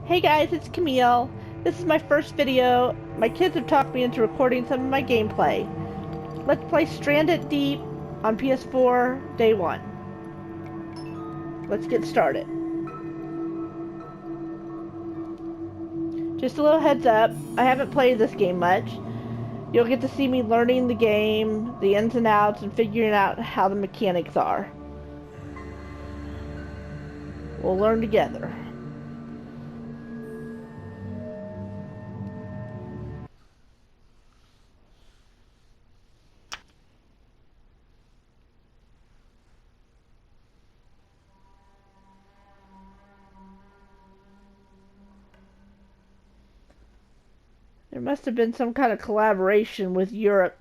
Hey guys, it's Camille. This is my first video. My kids have talked me into recording some of my gameplay. Let's play Stranded Deep on PS4 day one. Let's get started. Just a little heads up, I haven't played this game much. You'll get to see me learning the game, the ins and outs, and figuring out how the mechanics are. We'll learn together. There must have been some kind of collaboration with Europe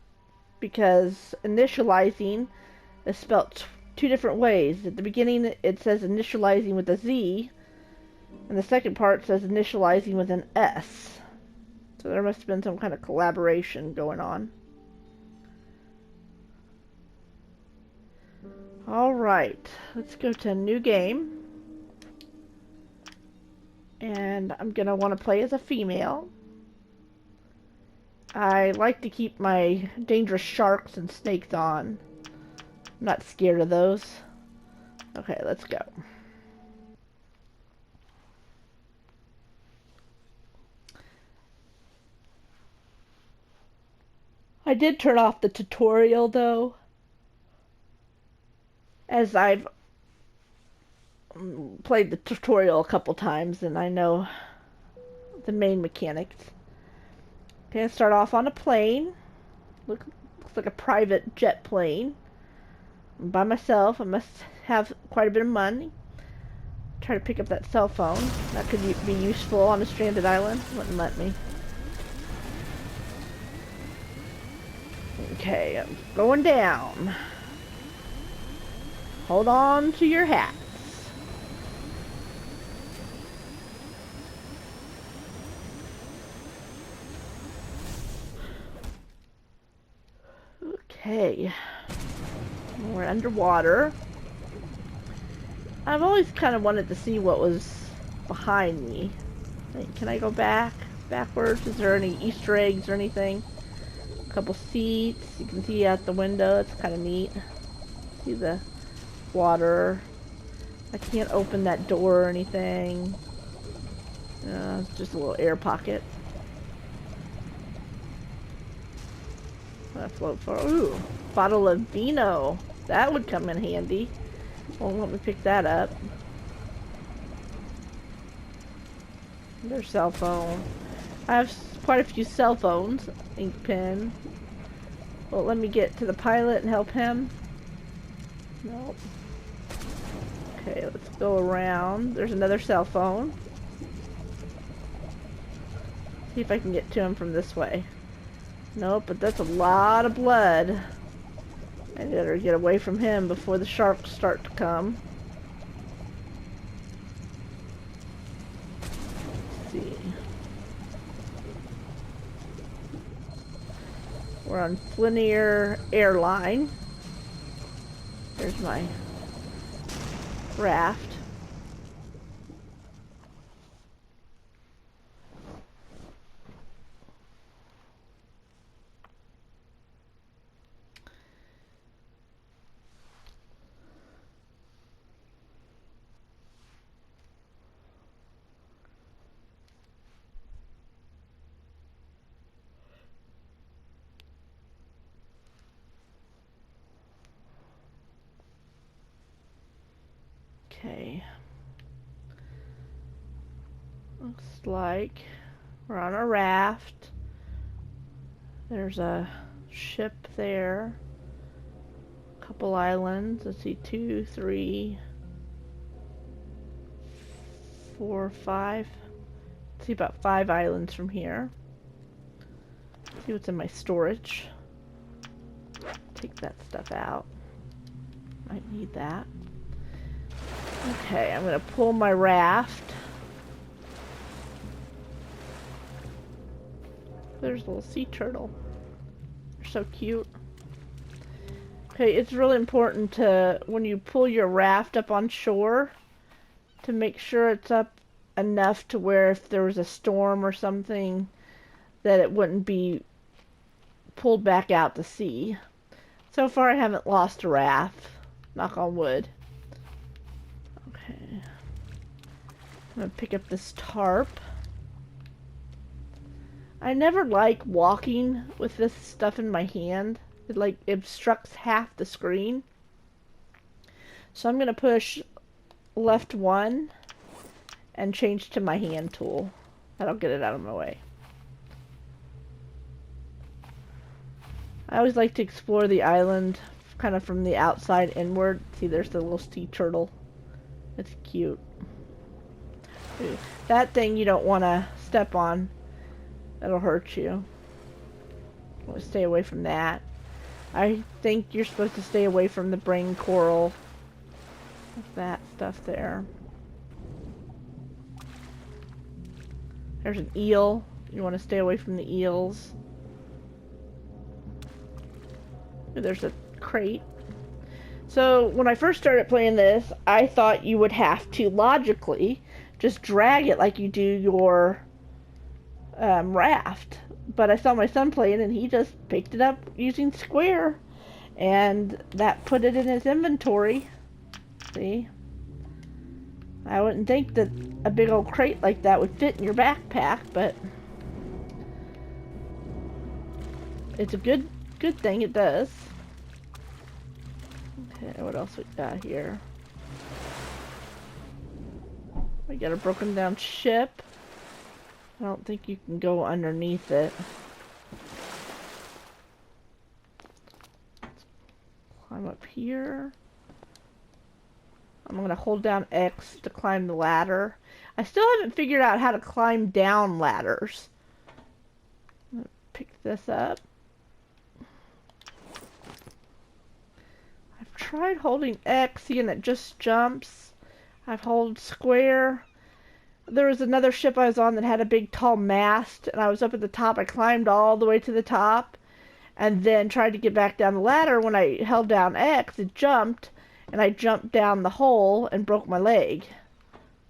because initializing is spelt two different ways. At the beginning it says initializing with a Z, and the second part says initializing with an S. So there must have been some kind of collaboration going on. Alright, let's go to a new game. And I'm going to want to play as a female. I like to keep my dangerous sharks and snakes on. I'm not scared of those. Okay, let's go. I did turn off the tutorial though, as I've played the tutorial a couple times and I know the main mechanics. Okay, let's start off on a plane. Looks like a private jet plane. I'm by myself. I must have quite a bit of money. Try to pick up that cell phone. That could be useful on a stranded island. Wouldn't let me. Okay, I'm going down. Hold on to your hats. Okay. We're underwater. I've always kind of wanted to see what was behind me. Can I go backwards? Is there any Easter eggs or anything? A couple seats. You can see out the window. It's kind of neat. See the water. I can't open that door or anything. It's just a little air pocket. Float for ooh, bottle of vino. That would come in handy. Won't let me pick that up. Their cell phone. I have quite a few cell phones. Ink pen. Well, let me get to the pilot and help him. Nope. Okay, let's go around. There's another cell phone. See if I can get to him from this way. Nope, but that's a lot of blood. I better get away from him before the sharks start to come. Let's see. We're on Flinier Airline. There's my raft. Okay. Looks like we're on a raft. There's a ship there. A couple islands. Let's see, 2, 3, 4, 5. Let's see, about 5 islands from here. See what's in my storage. Take that stuff out. Might need that. Okay, I'm gonna pull my raft. There's a little sea turtle. They're so cute. Okay, it's really important to, when you pull your raft up on shore, to make sure it's up enough to where if there was a storm or something, that it wouldn't be pulled back out to sea. So far I haven't lost a raft. Knock on wood. Okay. I'm gonna pick up this tarp. I never like walking with this stuff in my hand. It like obstructs half the screen. So I'm gonna push left 1 and change to my hand tool. That'll get it out of my way. I always like to explore the island kind of from the outside inward. See, there's the little sea turtle. It's cute. Ooh, that thing you don't want to step on. That'll hurt you. Want to stay away from that. I think you're supposed to stay away from the brain coral. That stuff there. There's an eel. You want to stay away from the eels. There's a crate. So when I first started playing this, I thought you would have to logically just drag it like you do your raft. But I saw my son playing and he just picked it up using square. And that put it in his inventory. See? I wouldn't think that a big old crate like that would fit in your backpack, but it's a good thing it does. Okay, what else we got here? We got a broken down ship. I don't think you can go underneath it. Let's climb up here. I'm gonna hold down X to climb the ladder. I still haven't figured out how to climb down ladders. I'm gonna pick this up. I've tried holding X, and it just jumps. I've held square. There was another ship I was on that had a big tall mast, and I was up at the top. I climbed all the way to the top, and then tried to get back down the ladder. When I held down X, it jumped, and I jumped down the hole and broke my leg.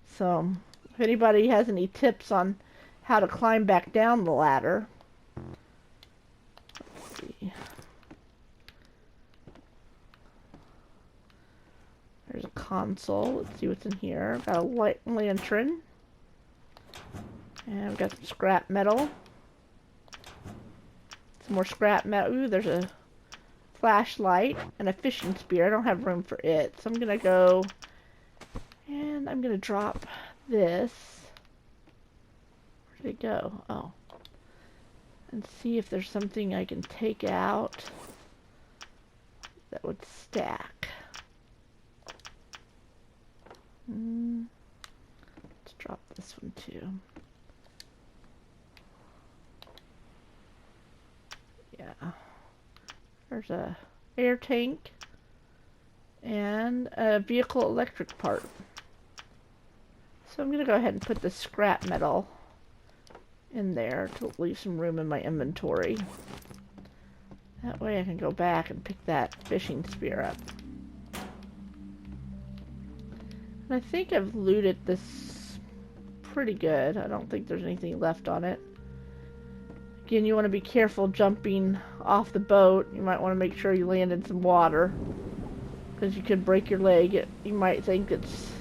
So, if anybody has any tips on how to climb back down the ladder. Let's see. There's a console. Let's see what's in here. Got a light lantern. And we've got some scrap metal. Some more scrap metal. Ooh, there's a flashlight and a fishing spear. I don't have room for it, so I'm gonna go and I'm gonna drop this. Where did it go? Oh. And see if there's something I can take out that would stack. Let's drop this one too. Yeah. There's a air tank and a vehicle electric part. So I'm gonna go ahead and put the scrap metal in there to leave some room in my inventory. That way I can go back and pick that fishing spear up. And I think I've looted this pretty good. I don't think there's anything left on it. Again, you want to be careful jumping off the boat. You might want to make sure you land in some water, because you could break your leg. You might think it's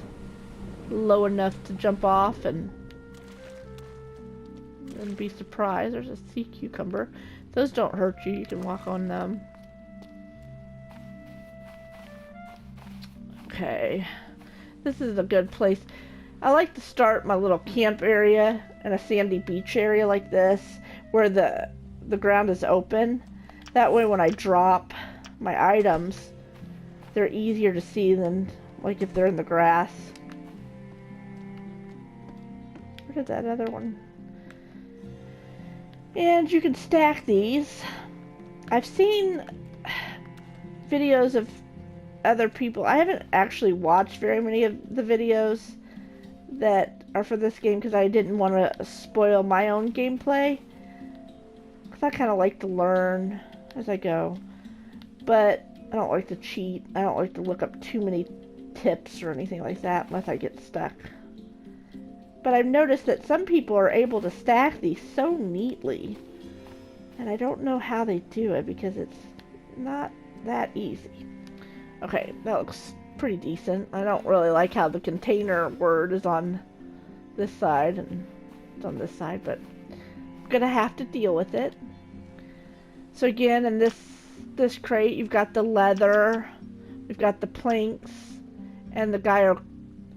low enough to jump off and be surprised. There's a sea cucumber. Those don't hurt you. You can walk on them. Okay. This is a good place. I like to start my little camp area in a sandy beach area like this, where the ground is open. That way when I drop my items, they're easier to see than like if they're in the grass. Where did that other one? And you can stack these. I've seen videos of other people. I haven't actually watched very many of the videos that are for this game because I didn't want to spoil my own gameplay. Because I kind of like to learn as I go. But I don't like to cheat. I don't like to look up too many tips or anything like that unless I get stuck. But I've noticed that some people are able to stack these so neatly. And I don't know how they do it because it's not that easy. Okay, that looks pretty decent. I don't really like how the container word is on this side and it's on this side, but I'm gonna have to deal with it. So again, in this crate, you've got the leather, we've got the planks, and the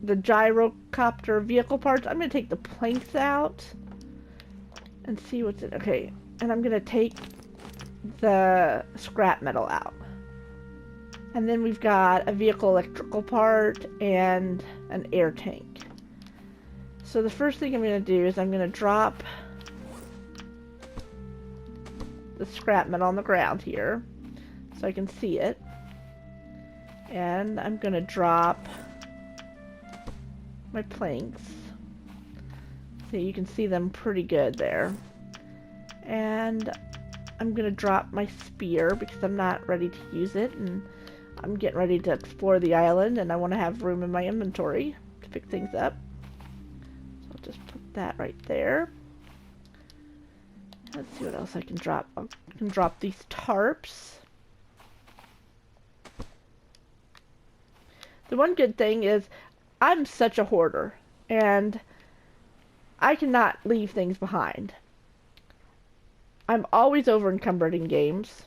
gyrocopter vehicle parts. I'm gonna take the planks out and see what's in. Okay, and I'm gonna take the scrap metal out. And then we've got a vehicle electrical part and an air tank. So the first thing I'm going to do is I'm going to drop the scrap metal on the ground here so I can see it. And I'm going to drop my planks. So you can see them pretty good there. And I'm going to drop my spear because I'm not ready to use it, and I'm getting ready to explore the island and I want to have room in my inventory to pick things up. So I'll just put that right there. Let's see what else I can drop. I can drop these tarps. The one good thing is I'm such a hoarder and I cannot leave things behind. I'm always over encumbered in games.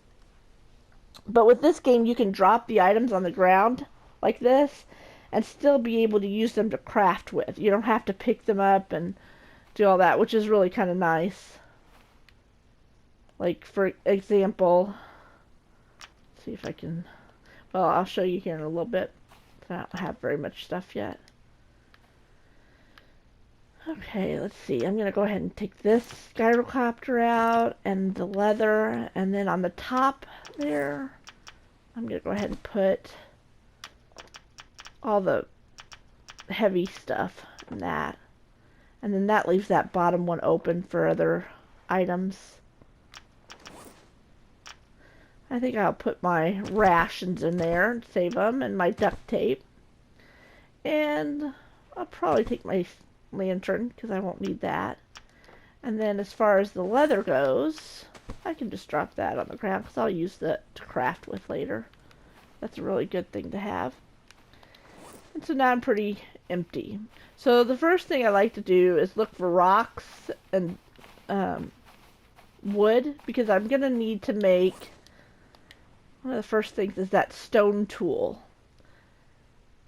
But with this game, you can drop the items on the ground like this and still be able to use them to craft with. You don't have to pick them up and do all that, which is really kind of nice. Like, for example, let's see if I can, well, I'll show you here in a little bit. I don't have very much stuff yet. Okay, let's see. I'm going to go ahead and take this gyrocopter out and the leather, and then on the top there, I'm going to go ahead and put all the heavy stuff in that. And then that leaves that bottom one open for other items. I think I'll put my rations in there and save them, and my duct tape. And I'll probably take my lantern because I won't need that. And then as far as the leather goes, I can just drop that on the ground because I'll use that to craft with later. That's a really good thing to have. And so now I'm pretty empty. So the first thing I like to do is look for rocks and wood, because I'm going to need to make, one of the first things is that stone tool.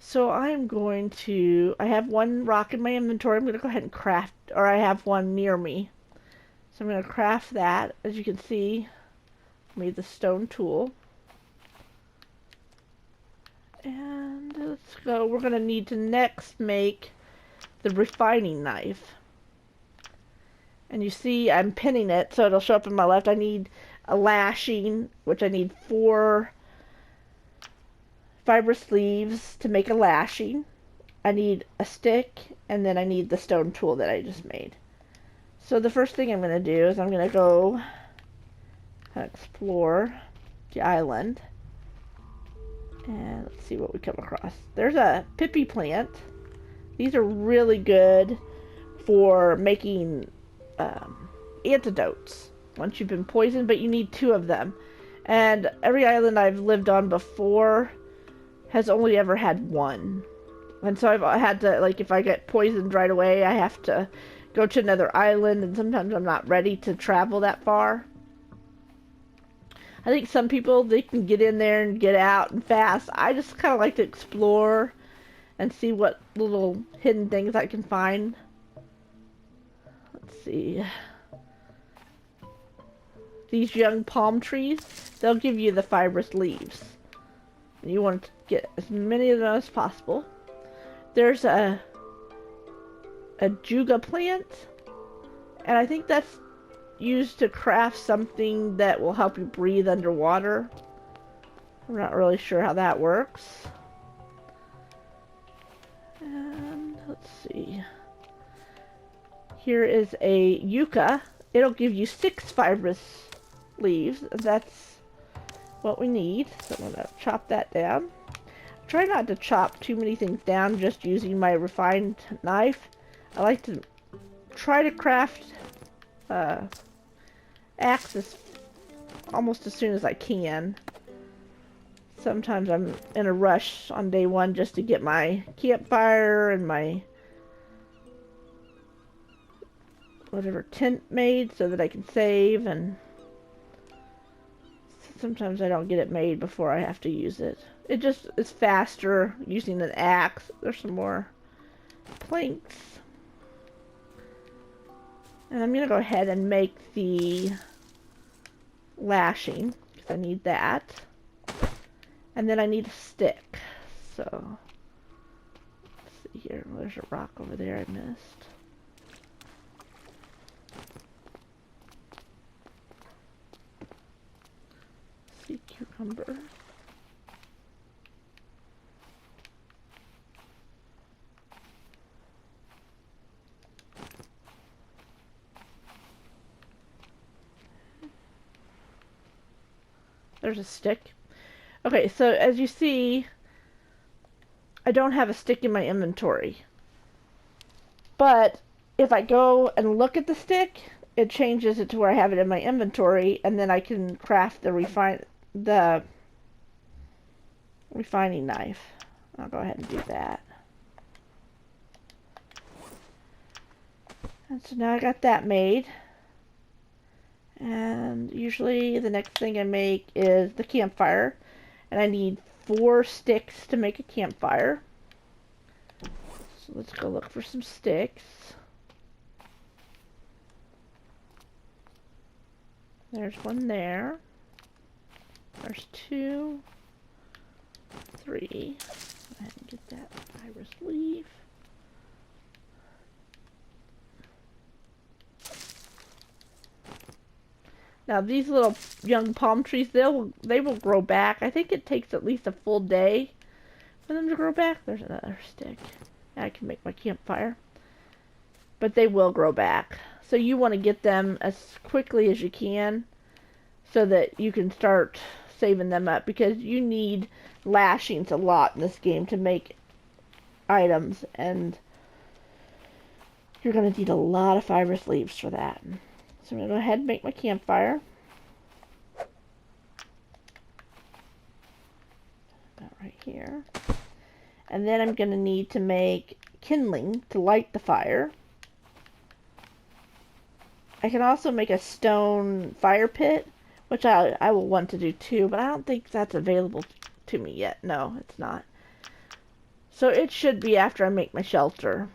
So I'm going to, I have one rock in my inventory. I'm going to go ahead and craft, or I have one near me. So I'm going to craft that. As you can see, I made the stone tool. And let's go. We're going to need to next make the refining knife. And you see I'm pinning it so it'll show up in my left. I need a lashing, which I need 4 fibrous leaves to make a lashing. I need a stick, and then I need the stone tool that I just made. So the first thing I'm going to do is I'm going to go explore the island. And let's see what we come across. There's a pippy plant. These are really good for making antidotes once you've been poisoned, but you need 2 of them. And every island I've lived on before has only ever had 1. And so I've had to, like, if I get poisoned right away, I have to go to another island, and sometimes I'm not ready to travel that far. I think some people, they can get in there and get out and fast. I just kind of like to explore and see what little hidden things I can find. Let's see. These young palm trees, they'll give you the fibrous leaves. And you want to get as many of them as possible. There's a juga plant, and I think that's used to craft something that will help you breathe underwater. I'm not really sure how that works. And let's see. Here is a yucca. It'll give you 6 fibrous leaves. That's what we need. So I'm going to chop that down. Try not to chop too many things down just using my refined knife. I like to try to craft axes almost as soon as I can. Sometimes I'm in a rush on day one just to get my campfire and my whatever tent made so that I can save, and sometimes I don't get it made before I have to use it. It just is faster using an axe. There's some more planks. And I'm going to go ahead and make the lashing because I need that. And then I need a stick. So, let's see here. There's a rock over there I missed. Sea cucumber. There's a stick. Okay, so as you see, I don't have a stick in my inventory. But if I go and look at the stick, it changes it to where I have it in my inventory, and then I can craft the refining knife. I'll go ahead and do that. And so now I got that made. And usually the next thing I make is the campfire. And I need 4 sticks to make a campfire. So let's go look for some sticks. There's one there. There's 2, 3. Go ahead and get that iris leaf. Now these little young palm trees, they will grow back. I think it takes at least a full day for them to grow back. There's another stick. I can make my campfire. But they will grow back. So you want to get them as quickly as you can so that you can start saving them up, because you need lashings a lot in this game to make items, and you're going to need a lot of fibrous leaves for that. So I'm going to go ahead and make my campfire. About right here. And then I'm going to need to make kindling to light the fire. I can also make a stone fire pit, which I will want to do too, but I don't think that's available to me yet. No, it's not. So it should be after I make my shelter.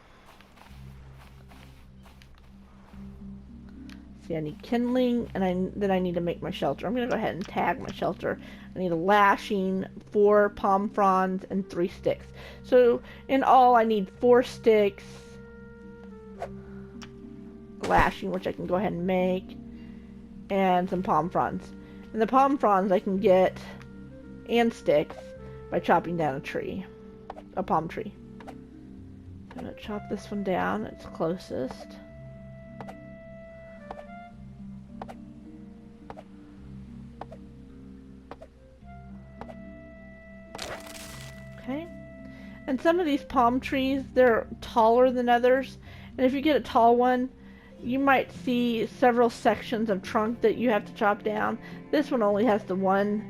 See, I need kindling, and then I need to make my shelter. I'm going to go ahead and tag my shelter. I need a lashing, 4 palm fronds, and 3 sticks. So in all, I need 4 sticks, lashing, which I can go ahead and make, and some palm fronds. And the palm fronds I can get, and sticks, by chopping down a palm tree. I'm going to chop this one down. It's closest. Okay, and some of these palm trees, they're taller than others, and if you get a tall one, you might see several sections of trunk that you have to chop down. This one only has the one,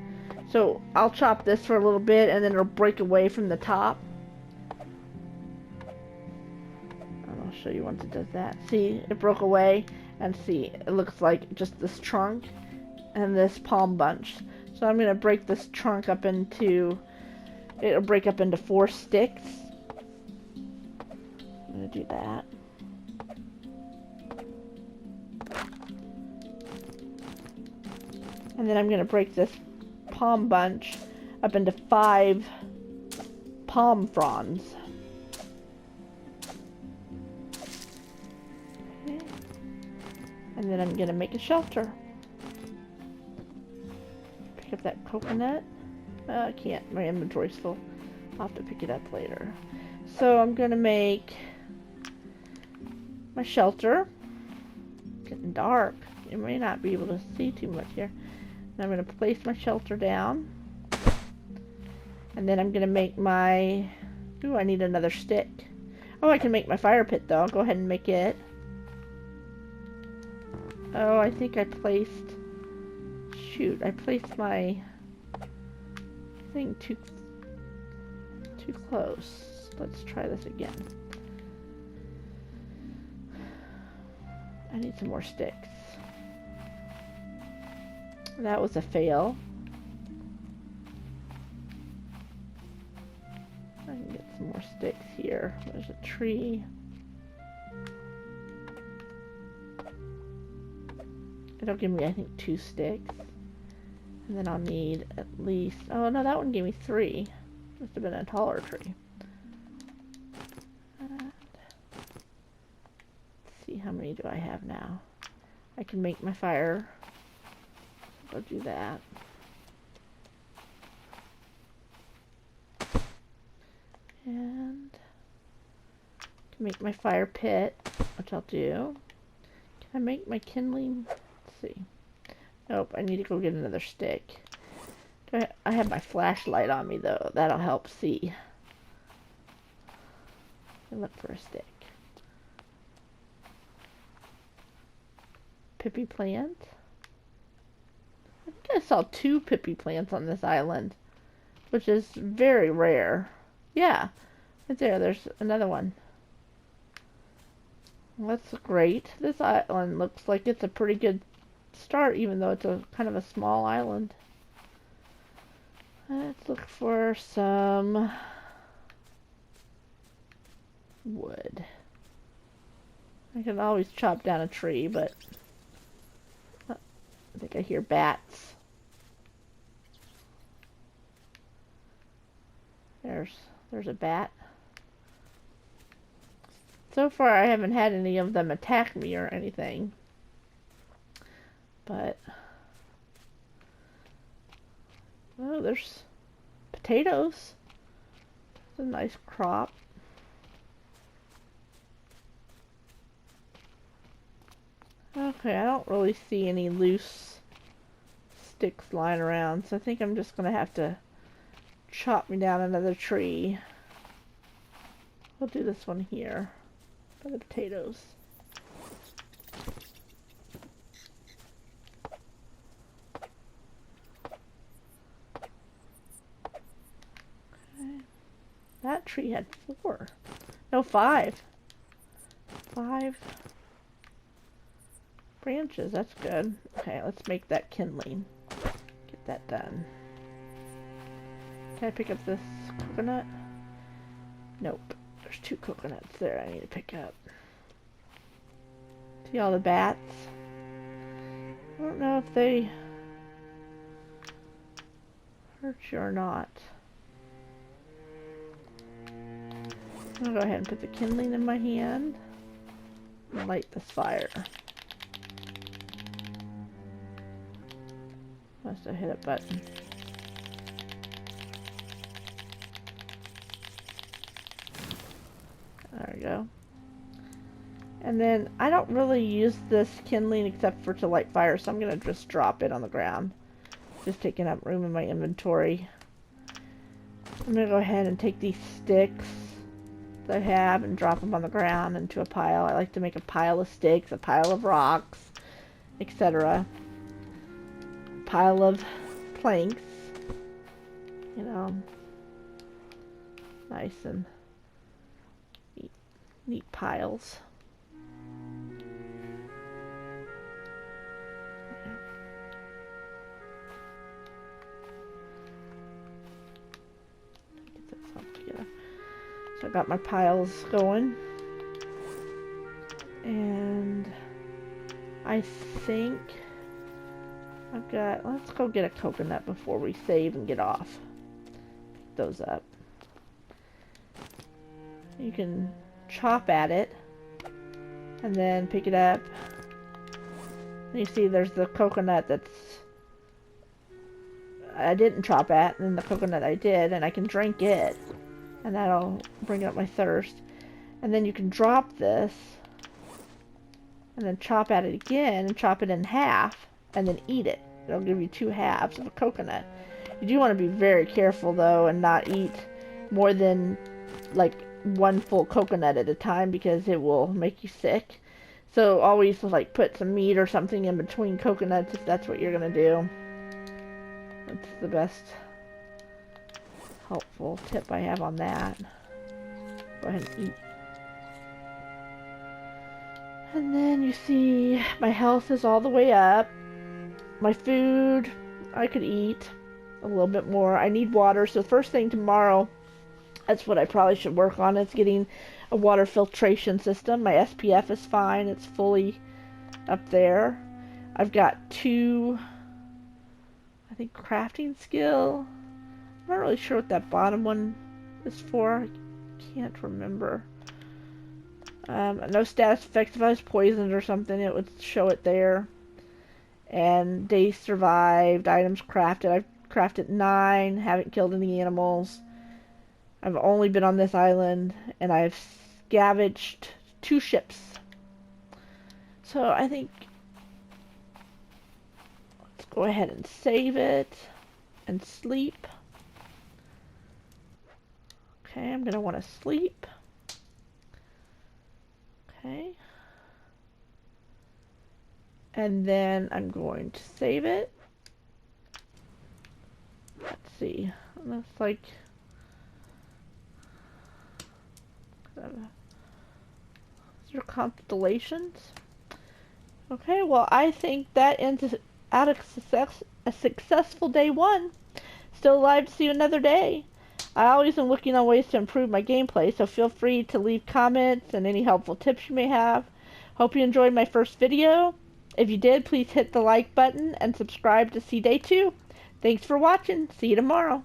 so I'll chop this for a little bit and then it'll break away from the top. And I'll show you once it does that. See, it broke away, and see, it looks like just this trunk and this palm bunch. So I'm going to break this trunk up into, it'll break up into 4 sticks. I'm going to do that. And then I'm going to break this palm bunch up into 5 palm fronds. Okay. And then I'm going to make a shelter. Pick up that coconut. I can't, my inventory's full. I'll have to pick it up later. So I'm going to make my shelter. It's getting dark. You may not be able to see too much here. And I'm going to place my shelter down. And then I'm going to make my... Ooh, I need another stick. Oh, I can make my fire pit though. I'll go ahead and make it. Oh, I think I placed... Shoot, I placed my thing too close. Let's try this again. I need some more sticks. That was a fail. I can get some more sticks here. There's a tree. It'll give me, I think, 2 sticks. And then I'll need at least... Oh, no, that one gave me 3. Must have been a taller tree. And let's see, how many do I have now? I can make my fire. Go do that. And can make my fire pit, which I'll do. Can I make my kindling? Let's see. Nope, I need to go get another stick. I have my flashlight on me though. That'll help see. I look for a stick. Pippy plant. I think I saw 2 pippy plants on this island, which is very rare. Yeah, right there. There's another one. Well, that's great. This island looks like it's a pretty good start, even though it's a kind of a small island. Let's look for some wood. I can always chop down a tree, but I think I hear bats. There's a bat. So far I haven't had any of them attack me or anything. But oh, there's potatoes. It's a nice crop. Okay, I don't really see any loose sticks lying around, so I think I'm just gonna have to chop me down another tree. We'll do this one here for the potatoes. Okay. That tree had 4. No, 5. 5 branches. That's good. Okay, let's make that kindling. Get that done. Can I pick up this coconut? Nope. There's 2 coconuts there I need to pick up. See all the bats? I don't know if they hurt you or not. I'll go ahead and put the kindling in my hand and light this fire. Must have hit a button. There we go. And then I don't really use this kindling except for to light fire, so I'm going to just drop it on the ground. Just taking up room in my inventory. I'm going to go ahead and take these sticks that I have and drop them on the ground into a pile. I like to make a pile of sticks, a pile of rocks, etc. Pile of planks. You know, nice and neat piles. Get this all together. So I got my piles going, and I think I've got, let's go get a coconut before we save and get off. Pick those up. You can chop at it and then pick it up. And you see there's the coconut that's I didn't chop at, and then the coconut I did, and I can drink it, and that'll bring up my thirst. And then you can drop this and then chop at it again and chop it in half and then eat it. It'll give you 2 halves of a coconut. You do want to be very careful though and not eat more than like one full coconut at a time because it will make you sick. So always like put some meat or something in between coconuts if that's what you're gonna do. That's the best helpful tip I have on that. Go ahead and eat. And then you see my health is all the way up. My food, I could eat a little bit more. I need water, so first thing tomorrow, that's what I probably should work on, is getting a water filtration system. My SPF is fine. It's fully up there. I've got 2, I think, crafting skill. I'm not really sure what that bottom one is for. I can't remember. No status effects. If I was poisoned or something, it would show it there. And days survived, items crafted. I've crafted 9, haven't killed any animals. I've only been on this island, and I've scavenged 2 ships. So I think, let's go ahead and save it and sleep. Okay, I'm gonna want to sleep. Okay. And then I'm going to save it. Let's see. Looks like your constellations. Okay, well, I think that ends out a successful day 1. Still alive to see another day. I always am looking on ways to improve my gameplay, so feel free to leave comments and any helpful tips you may have. Hope you enjoyed my first video. If you did, please hit the like button and subscribe to see day 2. Thanks for watching. See you tomorrow.